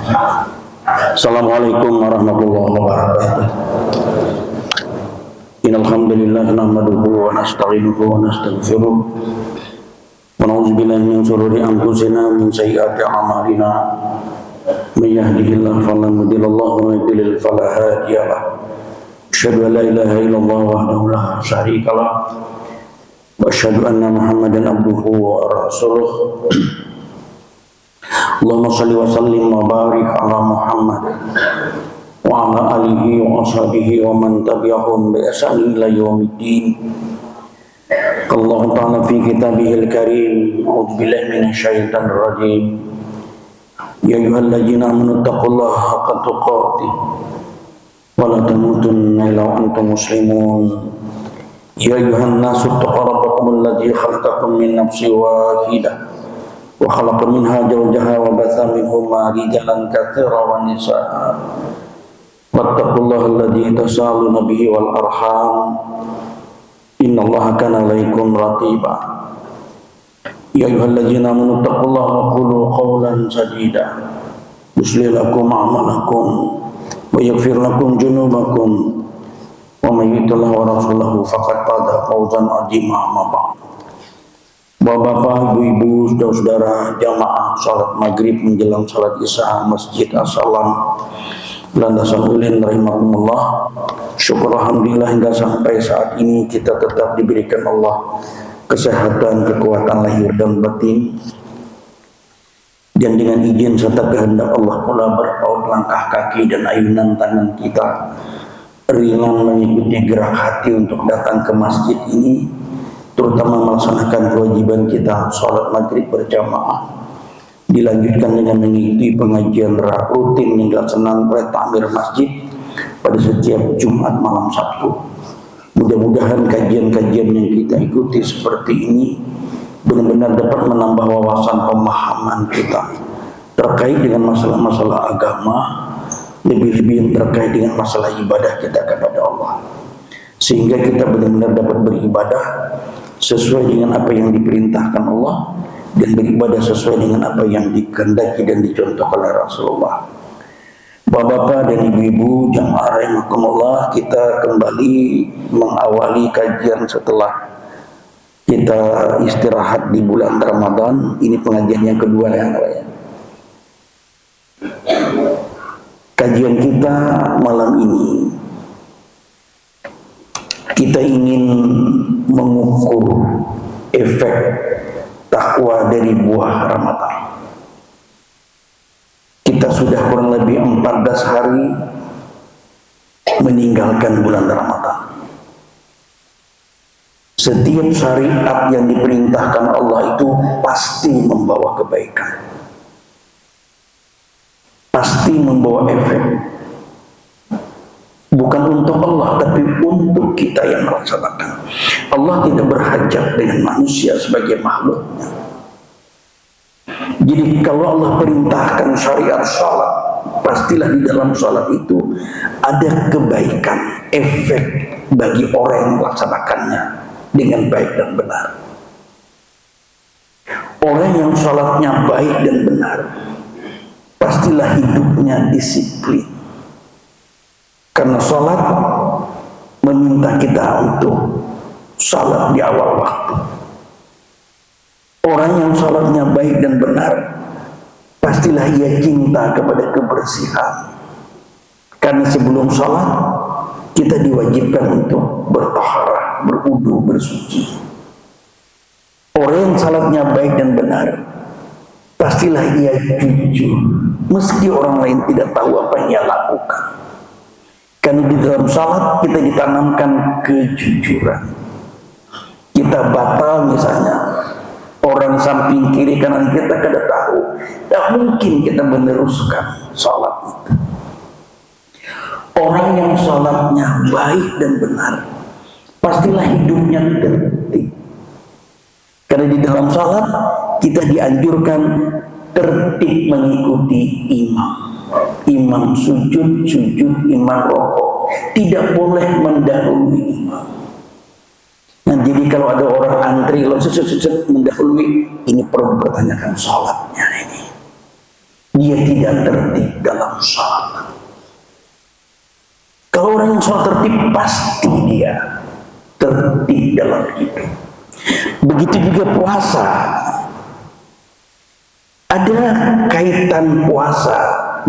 Assalamualaikum warahmatullahi wabarakatuh. Innal hamdalillah nahmaduhu wa nasta'inuhu wa nastaghfiruh wa na'udzu billahi min shururi anfusina min sayyiati a'malina. May yahdihillahu fala mudilla lahu wa may yudlil fala hadiya lahu. Asyhadu an la ilaha illallah wahdahu la syarika lahu wa asyhadu anna Muhammadan abduhu wa rasuluh. Allahumma shalli wa sallim wa barik ala Muhammad wa ala alihi wa ashabihi wa man tabi'ahum bi ihsan ila yaumiddin. Allah ta'ala fi kitabihil karim, a'udzu billahi minasyaitonir rajim. Ya ayyuhalladzina amanu taqullaha haqqa tuqatih wa la tamutunna illa wa antum muslimun. Ya ayyuhan nasu taqu rabbakumul ladzi khalaqakum min nafsin wahidah wa khalaqa minha zawjaha wa batha minhuma rijalan katsiran wa nisaa. Wattaqullaha alladzi tasaaluna bihi wal arham. Innallaha kana 'alaikum raqiba. Ya ayyuhalladzina amanu taqullaha wa qulu qawlan sadida yuslih lakum a'malakum wa yaghfir lakum dzunubakum wa may yuti'illah wa rasulahu faqad faza fawzan 'azima. Amma ba'd. Bapak-bapak, ibu-ibu, saudara-saudara, jamaah salat maghrib menjelang salat isya Masjid As-Salam Landasan Ulin rahimakumullah. Syukur alhamdulillah hingga sampai saat ini kita tetap diberikan Allah kesehatan, kekuatan lahir dan batin, dan dengan izin serta kehendak Allah pula berpaut langkah kaki dan ayunan tangan kita ringan mengikuti gerak hati untuk datang ke masjid ini, terutama melaksanakan kewajiban kita sholat maghrib berjamaah, dilanjutkan dengan mengikuti pengajian rutin yang dilaksanakan oleh takmir masjid pada setiap Jumat malam Sabtu. Mudah-mudahan kajian-kajian yang kita ikuti seperti ini benar-benar dapat menambah wawasan pemahaman kita terkait dengan masalah-masalah agama, lebih-lebih yang terkait dengan masalah ibadah kita kepada Allah, sehingga kita benar-benar dapat beribadah sesuai dengan apa yang diperintahkan Allah dan beribadah sesuai dengan apa yang dikehendaki dan dicontohkan oleh Rasulullah. Bapak-bapak dan ibu-ibu jamaah rahimakumullah, kita kembali mengawali kajian setelah kita istirahat di bulan Ramadan. Ini pengajian yang kedua ya. Kajian kita malam ini kita ingin mengukur efek takwa dari buah Ramadan. Kita sudah kurang lebih 14 hari meninggalkan bulan Ramadan. Setiap syariat yang diperintahkan Allah itu pasti membawa kebaikan, pasti membawa efek. Bukan untuk Allah, tapi untuk kita yang melaksanakan. Allah tidak berhajat dengan manusia sebagai makhluknya. Jadi kalau Allah perintahkan syariat salat, pastilah di dalam salat itu ada kebaikan, efek bagi orang yang melaksanakannya dengan baik dan benar. Orang yang salatnya baik dan benar, pastilah hidupnya disiplin. Karena salat meminta kita untuk salat di awal waktu. Orang yang salatnya baik dan benar, pastilah ia cinta kepada kebersihan. Karena sebelum salat kita diwajibkan untuk bertaharah, berwudu, bersuci. Orang yang salatnya baik dan benar, pastilah ia jujur, meski orang lain tidak tahu apa yang ia lakukan. Karena di dalam salat kita ditanamkan kejujuran. Kita batal misalnya, orang samping kiri kanan kita kada tahu, tak mungkin kita meneruskan salat itu. Orang yang salatnya baik dan benar, pastilah hidupnya tertib. Karena di dalam salat kita dianjurkan tertib mengikuti imam. Imam sujud, imam rokok, tidak boleh mendahului imam. Nah, jadi kalau ada orang antri lalu mendahului, ini perlu bertanyakan sholatnya ini. dia tidak tertib dalam sholat. Kalau orang yang sholat tertib, pasti dia tertib dalam hidup. Begitu juga puasa. Ada kaitan puasa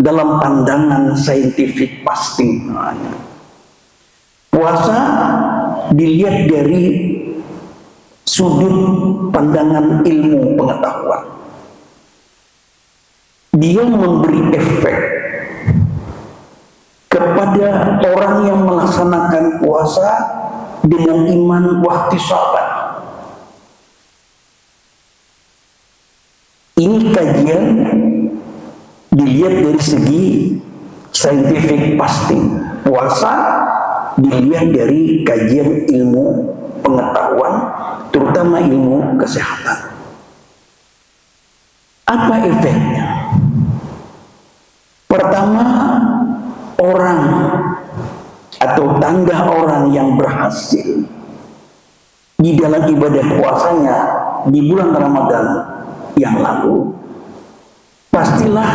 dalam pandangan saintifik fasting. Puasa dilihat dari sudut pandangan ilmu pengetahuan. Dia memberi efek kepada orang yang melaksanakan puasa dengan iman wahtisaban. Ini kajian dilihat dari segi scientific fasting. Puasa dilihat dari kajian ilmu pengetahuan, terutama ilmu kesehatan. Apa efeknya? Pertama, orang atau tanda orang yang berhasil di dalam ibadah puasanya di bulan Ramadan yang lalu, pastilah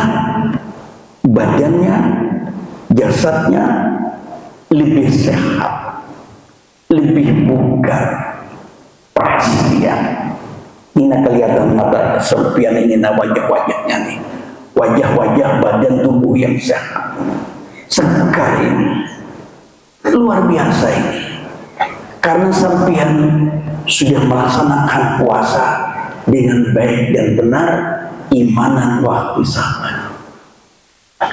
badannya, jasadnya lebih sehat, lebih bugar, perhatian. Ini kelihatan mata sempian ini, wajah-wajahnya nih, wajah-wajah badan tubuh yang sehat, segar ini, luar biasa ini. Karena sempian sudah melaksanakan puasa dengan baik dan benar, imanan wahtisaban.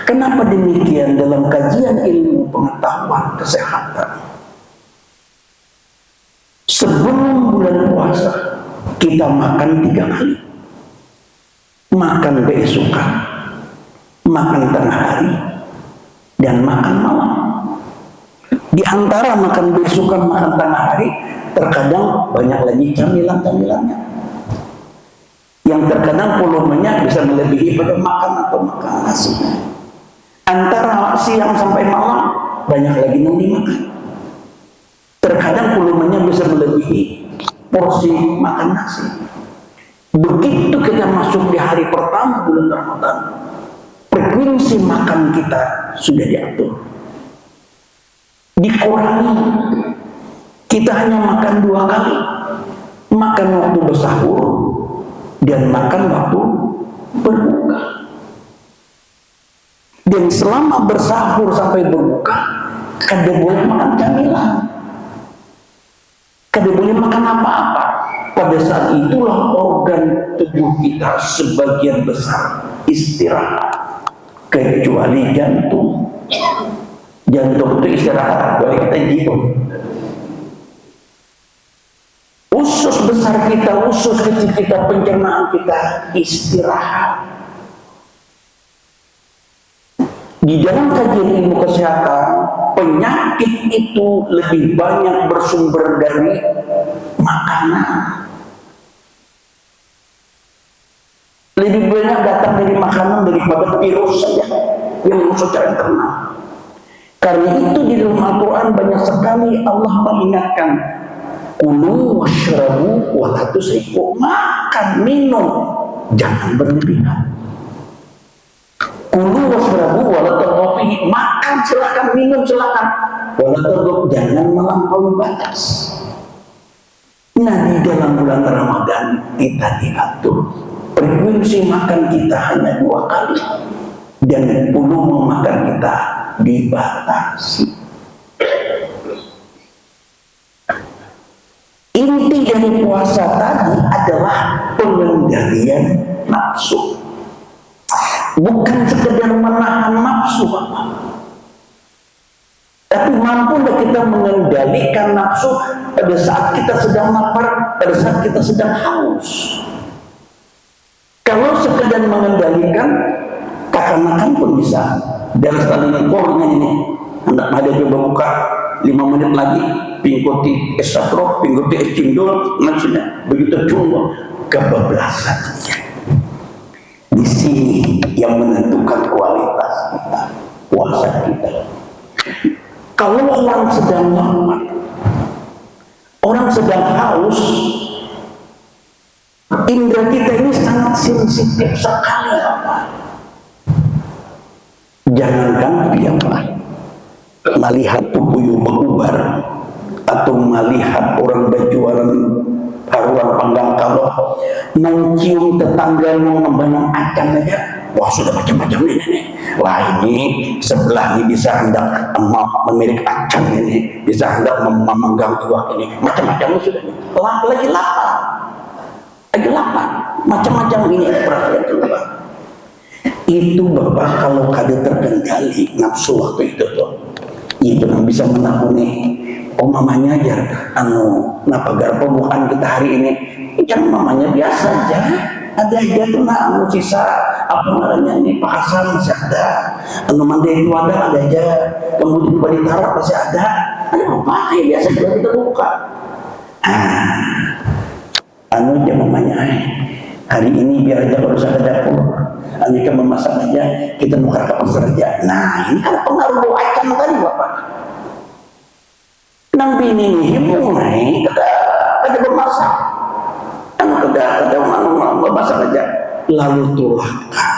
Kenapa demikian? Dalam kajian ilmu pengetahuan kesehatan, sebelum bulan puasa kita makan 3 kali. Makan keesokan, makan tengah hari, dan makan malam. Di antara makan keesokan, makan tengah hari, terkadang banyak lagi camilan-camilannya, yang terkadang volumenya bisa melebihi pada makan atau makan nasi. Antara siang sampai malam banyak lagi yang dimakan. Terkadang volumenya bisa melebihi porsi makan nasi. Begitu kita masuk di hari pertama bulan Ramadan, frekuensi makan kita sudah diatur, dikurangi. Kita hanya makan 2 kali, makan waktu bersahur dan makan waktu berbuka. Dan selama bersahur sampai berbuka, kada boleh makan camilan, kada boleh makan apa-apa. Pada saat itulah organ tubuh kita sebagian besar istirahat, kecuali jantung. Jantung itu istirahat, kecuali kita hidup. Usus besar kita, usus kecil kita, pencernaan kita istirahat. Di dalam kajian ilmu kesehatan, penyakit itu lebih banyak bersumber dari makanan. Lebih banyak datang dari makanan daripada virus saja yang masuk secara internal. Karena itu di dalam Al-Quran banyak sekali Allah mengingatkan, kulu washrabu wa la tusrifu, makan, minum, jangan berlebihan. Kulu washrabu wa la taghafihi, makan silakan, minum silakan, wa la taghafihi, jangan melampaui batas. Nah, di dalam bulan Ramadan kita diatur frekuensi makan kita hanya 2 kali, dan volume makan kita dibatasi. Inti dari puasa tadi adalah pengendalian nafsu, bukan sekedar menahan nafsu, tapi mampu kita mengendalikan nafsu pada saat kita sedang lapar, pada saat kita sedang haus. Kalau sekedar mengendalikan, kakak makan pun bisa. Dan sekali ini, hendak ada coba buka 5 menit lagi, pingkoti esatro, pingkoti es cindol, maksudnya begitu cuma kebablasan. Di sini yang menentukan kualitas kita, puasa kita. Kalau orang sedang lapar, orang sedang haus, indera kita ini sangat sensitif sekali, Jangankan diamlah melihat pupuyuh mengubar atau melihat orang berjualan haruan panggang kalau mencium tetangga yang membanang acan aja, wah sudah macam-macam ini. Wah ini sebelah ini bisa hendak memiliki acan ini, bisa hendak memanggang tuak ini, macam-macam sudah. Lagi lapar, macam-macam ini perhatian keluar. Itu Bapak kalau kada terkendali nafsu waktu itu tuh, itu yang bisa menakuni. Oh mamanya aja, napagar pembukaan kita hari ini, kan mamanya biasa aja, ada aja tuh sisa apa namanya ini Pak Hasan masih ada, mandai itu ada aja, kemudian Bali Tarap masih ada apa ya biasa juga kita buka. Aja mamanya, hari ini biar aja urusan ke dapur, kan memasak aja, kita nukar ke pasar aja. Nah ini kan pengaruh akan tadi Bapak. Nang bini nih mulai ada bermasak, ada memasak aja, lalu tulahkan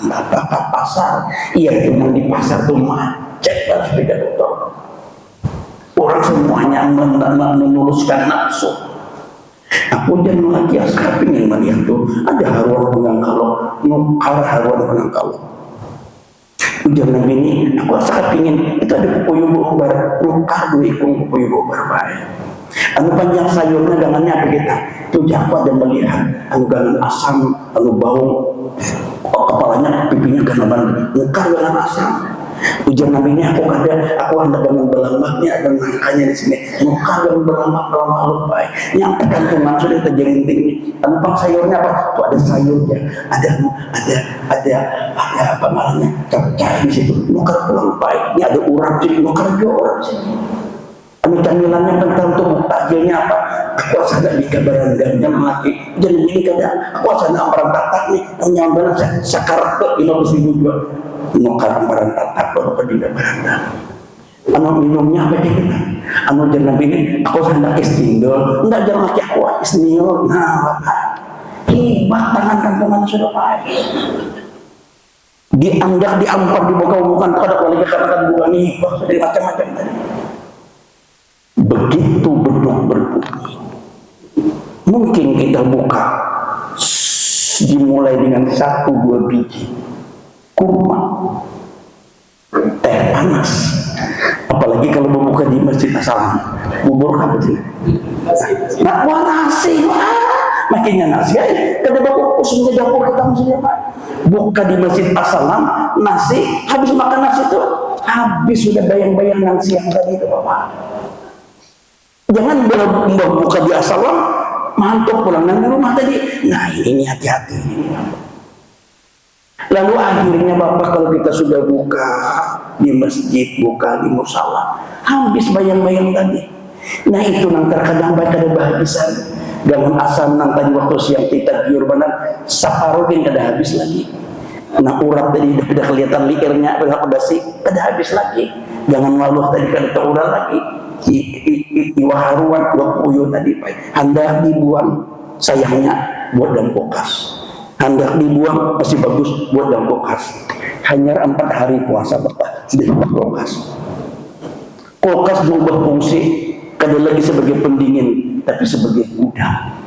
Bapak ke pasar. Iya itu mau di pasar tuh macet harus beda betul. Orang semuanya menuluskan nafsu. Aku jangan lagi asal ingin melihat tuh ada haruan penangkalo, haruan penangkalo. Jangan ini, aku asal ingin itu ada pupuyuh bobar, luka dua ikung pupuyuh bobar baik. Panjang sayurnya gangannya apa kita? Itu aku ada melihat, gangan asam, bau, kepalanya, pipinya ganaman, luka gangan asam. Ujian nabi ini aku hendak bangun belambaknya ada nangkanya di sini. Muka dan belambak lupa. Yang tergantungan sudah terjerinting ini. Tampang sayurnya apa? Tuh ada sayurnya, ada apa namanya? Capcay di situ. Muka pulang baik. Ini ada urap sini, muka urap sini. Camilannya tentang tuh takjilnya apa? Aku asal di kabaran dan laki. Jadi ini kadang aku asal amaran tatak nih, nyampelan sakar tuh 50.000 juga. Nukar amaran tatak baru ke tidak beranda. Minumnya apa kita? Jangan ini aku hendak istindol, enggak jangan laki aku istindol. Nah, apa? Hebat tangan kantongan sudah baik. Dianggap diampar di muka bukan pada wali katakan bukan hebat dari macam-macam tadi. Begitu berbunyi. Mungkin kita buka dimulai dengan 1-2 biji kurma, teh panas, apalagi kalau membuka di Masjid As-Salam, bubur apa sih? Nah, nasi, makinnya nasi, kada bawa ususnya dapur kita mesti apa? Buka di Masjid As-Salam, nasi, habis makan nasi itu, habis sudah bayang-bayang nasi yang tadi itu Bapak. Jangan buka di As-Salam, mantuk pulang dari rumah tadi. Nah ini hati-hati ini. Lalu akhirnya Bapak kalau kita sudah buka di masjid, buka di musala, habis bayang-bayang tadi. Nah itu nang terkadang kada bahagisan. Gangan asam nang tadi waktu siang kita di urbanan, saparodin kada habis lagi. Nah urap tadi udah kelihatan liirnya, udah sih kada habis lagi. Jangan lalu tadi kada terurai lagi. Iwa haruan, iwa puyuh tadi hendak dibuang, sayangnya buat dalam kulkas. Hendak dibuang masih bagus buat dalam kulkas. Hanya 4 hari puasa Bapak sudah buat kulkas. Kulkas berubah fungsi, kada lagi sebagai pendingin, tapi sebagai gudang.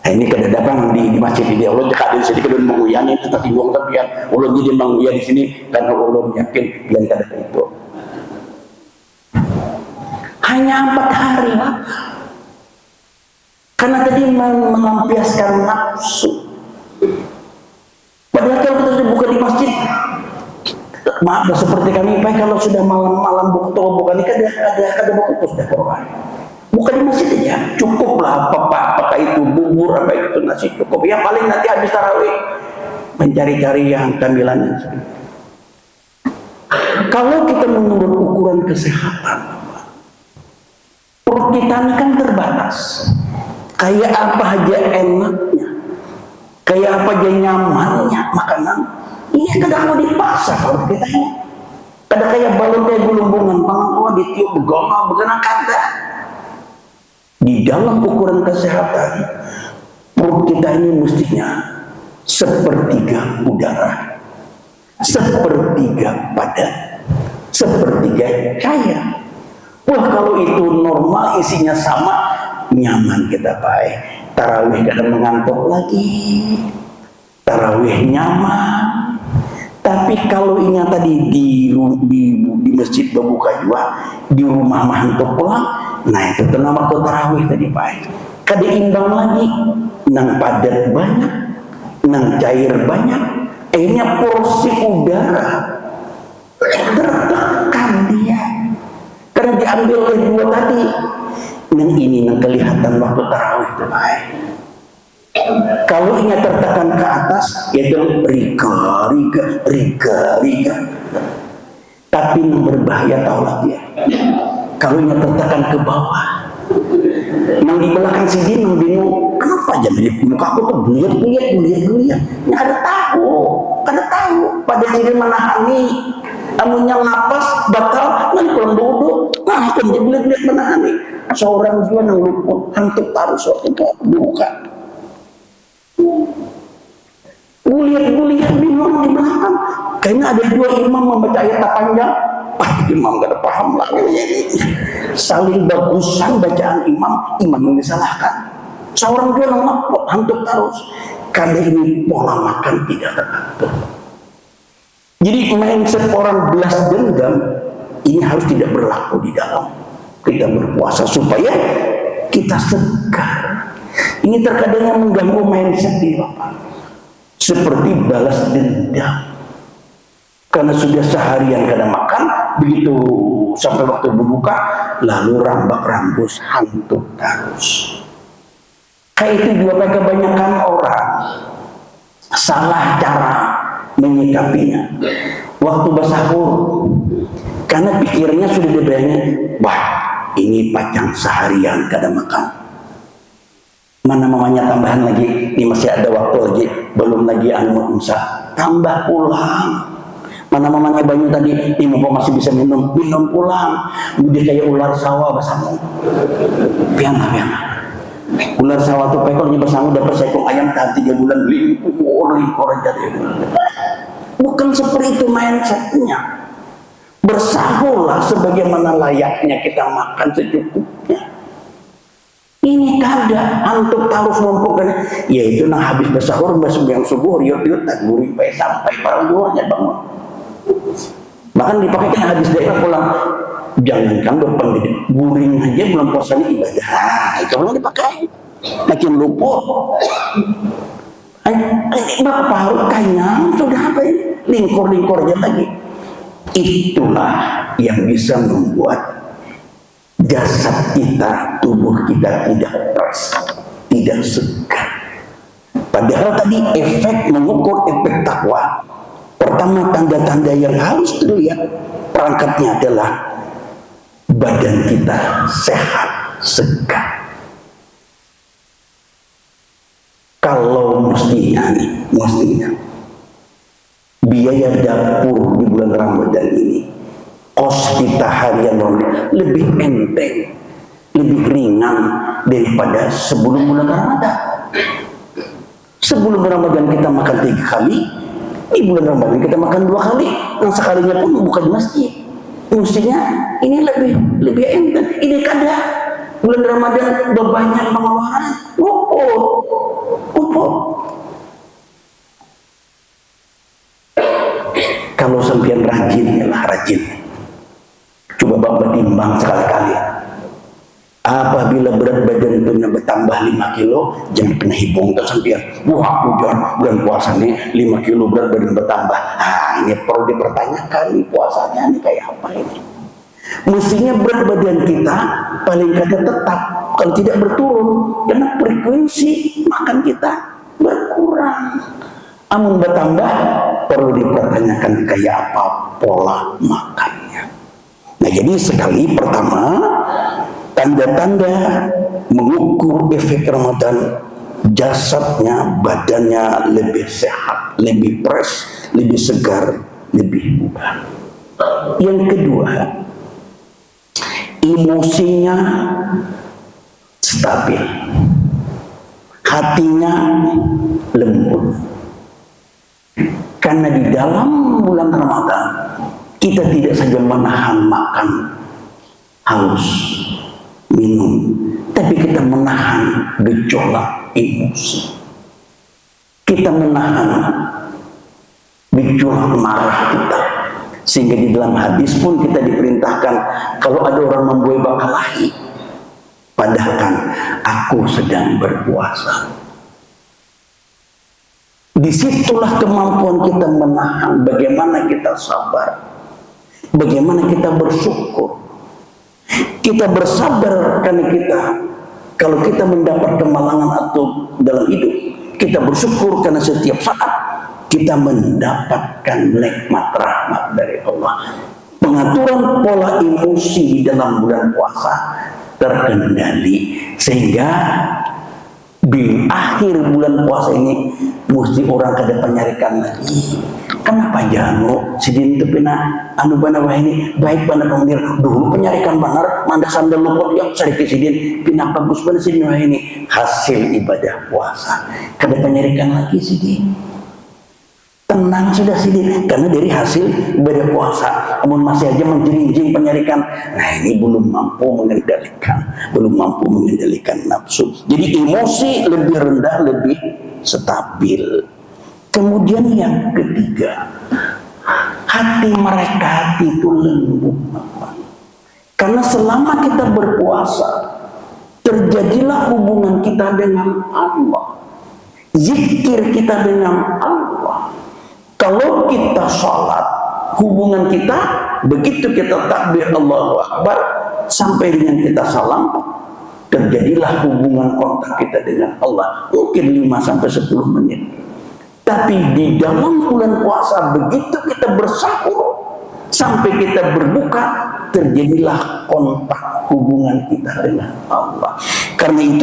Nah, ini kada datang di masjid ini. Allah dekat di sini kada menguyan itu tapi buang tepian. Allah jadi menguyan di sini karena Allah yakin biar kada itu. Hanya 4 hari Bapak. Karena tadi melampiaskan nafsu. Padahal kalau kita sudah buka di masjid, maaf seperti kami Pak, kalau sudah malam-malam buka ini ada buku sudah Quran. Buka di masjid aja, cukuplah apa itu bubur apa itu nasi cukup. Yang paling nanti habis tarawih mencari-cari yang camilannya. Kalau kita menurut ukuran kesehatan, perut kita ini kan terbatas. Kayak apa aja enaknya, kayak apa aja nyamannya makanan. Ini kadang mau dipaksa kalau kita ini. Kadang kayak balon kayak gulungan, pangkau ditiup goma begana kada. Di dalam ukuran kesehatan, perut kita ini mestinya 1/3 udara, sepertiga padat, sepertiga cair. Wah, kalau itu normal, isinya sama, nyaman kita Pak. Tarawih kadang mengantuk lagi, tarawih nyaman. Tapi kalau ini tadi di masjid berbuka juga, di rumah mantuk pulang, nah itu tenang waktu tarawih tadi Pak. Kada imbang lagi, nang padat banyak, nang cair banyak, akhirnya porsi udara tertekan dia. Karena diambil oleh dua tadi. Yang ini yang kelihatan waktu tarawih itu baik. Kalau ini tertekan ke atas, yaitu riga. Tapi yang berbahaya tahulah dia. Kalau ini tertekan ke bawah, yang di belakang sini yang bingung, kenapa jadi muka aku tuh geliat. Nggak ada tahu. Pada sini menahani. Amunnya napas batal, nanti pulang bodoh. Nah, akan dibeliat-beliat menahani. Seorang juga yang luput, hantu taruh waktu itu buka. Guliat bingung di belakang. Kayaknya ada dua imam membaca ayat panjang. Imam gak ada paham lagi. Saling bagusan bacaan imam yang disalahkan. Seorang juga yang luput, hantu taruh. Karena ini pola makan tidak teratur. Jadi mindset orang belas dendam ini harus tidak berlaku di dalam kita berpuasa supaya kita segar. Ini terkadang yang mengganggu mindset di Bapak. Seperti balas dendam. Karena sudah seharian kada makan, begitu sampai waktu berbuka, lalu rambak rambus hantu terus. Kayak itu juga kebanyakan orang salah cara menyikapinya waktu bersahur, karena pikirnya sudah dibayangnya, wah ini pacang seharian kada makan, mana mamanya tambahan lagi, ini masih ada waktu lagi, belum lagi anu imsak, tambah pulang. Mana mamanya banyak tadi, ini masih bisa minum pulang. Udah kayak ular sawah bersama, piana. Ular sawah tuh pekornya bersama dapat seekor ayam tahan 3 bulan, limpur aja dia. Bukan seperti itu mindsetnya. Bersahurlah sebagaimana layaknya kita makan secukupnya. Ini kada antuk tarus numpukkan, yaitu nang habis bersahur besok yang subuh riut tak gurih sampai para luarnya bangun. Bahkan dipakaikan hadis daerah pulang. Jangankan berpendidik, guring aja bulan puasa ini ibadah. Itu belum dipakai. Makin luput. Berapa paruh kanyang sudah apa ini? Lingkur aja lagi. Itulah yang bisa membuat jasad kita, tubuh kita tidak fresh, tidak segar. Padahal tadi efek mengukur efek takwa. Pertama tanda-tanda yang harus terlihat perangkatnya adalah badan kita sehat, segar. Kalau mestinya biaya dapur di bulan Ramadan ini, kos kita harian lebih enteng, lebih ringan daripada sebelum bulan Ramadan. Sebelum Ramadan kita makan 3 kali, di bulan Ramadan kita makan 2 kali, yang sekalinya pun bukan di masjid. Mestinya ini lebih enteng. Ini kada bulan Ramadan banyak pengeluaran, luput. Kalau sampean rajin. Coba Bapak timbang sekali-kali. Apabila berat badan itu bertambah 5 kilo, jangan pernah hitung ke sampean. Wah, bulan puasa nih 5 kilo berat badan bertambah. Ini perlu dipertanyakan nih puasanya nih kayak apa ini. Mestinya berat badan kita paling kada tetap, kalau tidak berturun, karena frekuensi makan kita berkurang. Amun bertambah, perlu dipertanyakan kayak apa pola makannya. Nah, jadi sekali pertama, tanda-tanda mengukur efek Ramadan, jasadnya, badannya lebih sehat, lebih fresh, lebih segar, lebih mudah. Yang kedua, emosinya stabil, hatinya lembut. Karena di dalam bulan Ramadan kita tidak saja menahan makan, haus, minum, tapi kita menahan gejolak emosi. Kita menahan gejolak marah kita. Sehingga di dalam hadis pun kita diperintahkan, kalau ada orang membuai bakalahi, padahkan aku sedang berpuasa. Disitulah kemampuan kita menahan, bagaimana kita sabar, bagaimana kita bersyukur. Kita bersabar karena kalau kita mendapat kemalangan atau dalam hidup, kita bersyukur karena setiap saat kita mendapatkan nikmat rahmat dari Allah. Pengaturan pola emosi di dalam bulan puasa terkendali, sehingga di akhir bulan puasa ini mesti orang kada penyarikan lagi. Kenapa jano sidin itu pina anu bana wah ini baik bana pemenir dulu penyarikan benar manda sandal luput yang cari sidin pina bagus bana sidin wah ini hasil ibadah puasa kada penyarikan lagi sidin. Tenang sudah sidin, karena dari hasil ibadah puasa. Namun masih aja menjering-jering penyarikan. Nah ini belum mampu mengendalikan nafsu. Jadi emosi lebih rendah, lebih stabil. Kemudian yang ketiga, hati mereka itu lembut. Karena selama kita berpuasa, terjadilah hubungan kita dengan Allah, zikir kita dengan Allah. Kalau kita sholat, hubungan kita, begitu kita takbir Allahu Akbar, sampai dengan kita salam, terjadilah hubungan kontak kita dengan Allah. Mungkin 5-10 menit. Tapi di dalam bulan puasa, begitu kita bersahur, sampai kita berbuka, terjadilah kontak hubungan kita dengan Allah. Karena itu